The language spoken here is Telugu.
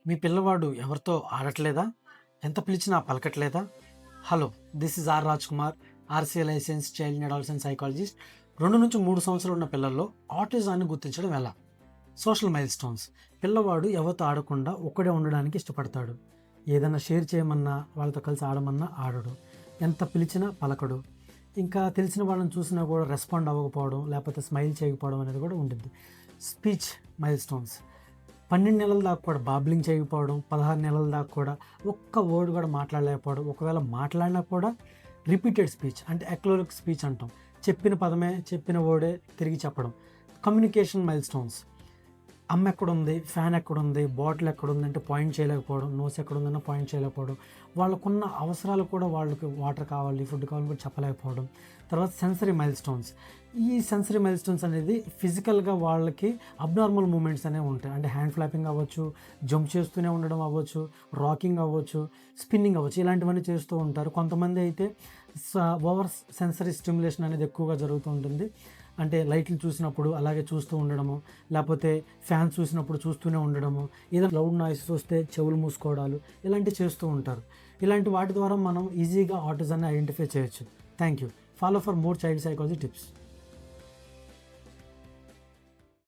మీ పిల్లవాడు ఎవరితో ఆడట్లేదా? ఎంత పిలిచినా పలకట్లేదా? Hello, this is R Raj Kumar, RCA licence child and adolescent psychologist. 2 నుంచి 3 సంవత్సరాలు ఉన్న పిల్లల్లో ఆటిజాన్ని గుర్తించడం ఎలా? Social milestones. పిల్లవాడు ఎవరితో ఆడకుండా ఒక్కడే ఉండడానికి ఇష్టపడతాడు. ఏదైనా షేర్ చేయమన్నా, వాళ్ళతో కలిసి ఆడమన్నా ఆడడు. ఎంత పిలిచినా పలకడు. ఇంకా తెలిసిన వాళ్ళని చూసినా కూడా రెస్పాండ్ అవ్వకపోవడం, లేకపోతే స్మైల్ చేయకపోవడం అనేది కూడా ఉంటుంది. Speech mile stones. 12 నెలల దాకా కూడా బాబ్లింగ్ చేయకపోవడం, 16 నెలల దాకా కూడా ఒక్క వర్డ్ కూడా మాట్లాడలేకపోవడం, ఒకవేళ మాట్లాడినా కూడా రిపీటెడ్ స్పీచ్ అంటే ఎక్లోరిక్ స్పీచ్ అంటాం. చెప్పిన పదమే, చెప్పిన వర్డే తిరిగి చెప్పడం. Communication mile stones. అమ్మ ఎక్కడుంది, ఫ్యాన్ ఎక్కడుంది, బాటిల్ ఎక్కడుంది అంటే పాయింట్ చేయలేకపోవడం, నోస్ ఎక్కడుందన్న పాయింట్ చేయలేకపోవడం, వాళ్ళకున్న అవసరాలు కూడా వాళ్ళకి వాటర్ కావాలి, ఫుడ్ కావాలని కూడా చెప్పలేకపోవడం. తర్వాత సెన్సరీ మైల్ స్టోన్స్. ఈ సెన్సరీ మైల్ స్టోన్స్ అనేది ఫిజికల్గా వాళ్ళకి అబ్నార్మల్ మూమెంట్స్ అనేవి ఉంటాయి. అంటే హ్యాండ్ ఫ్లాపింగ్ అవ్వచ్చు, జంప్ చేస్తూనే ఉండడం అవ్వచ్చు, రాకింగ్ అవ్వచ్చు, స్పిన్నింగ్ అవ్వచ్చు, ఇలాంటివన్నీ చేస్తూ ఉంటారు. కొంతమంది అయితే ఓవర్ సెన్సరీ స్టిమ్యులేషన్ అనేది ఎక్కువగా జరుగుతూ ఉంటుంది. అంటే లైట్లు చూసినప్పుడు అలాగే చూస్తూ ఉండడము, లేకపోతే ఫ్యాన్ చూసినప్పుడు చూస్తూనే ఉండడము, ఏదైనా లౌడ్ నాయిస్ వస్తే చెవులు మూసుకోవడాలు, ఇలాంటివి చేస్తూ ఉంటారు. ఇలాంటి వాటి ద్వారా మనం ఈజీగా ఆటిజాన్ని ఐడెంటిఫై చేయొచ్చు. Thank you. Follow for more child psychology tips.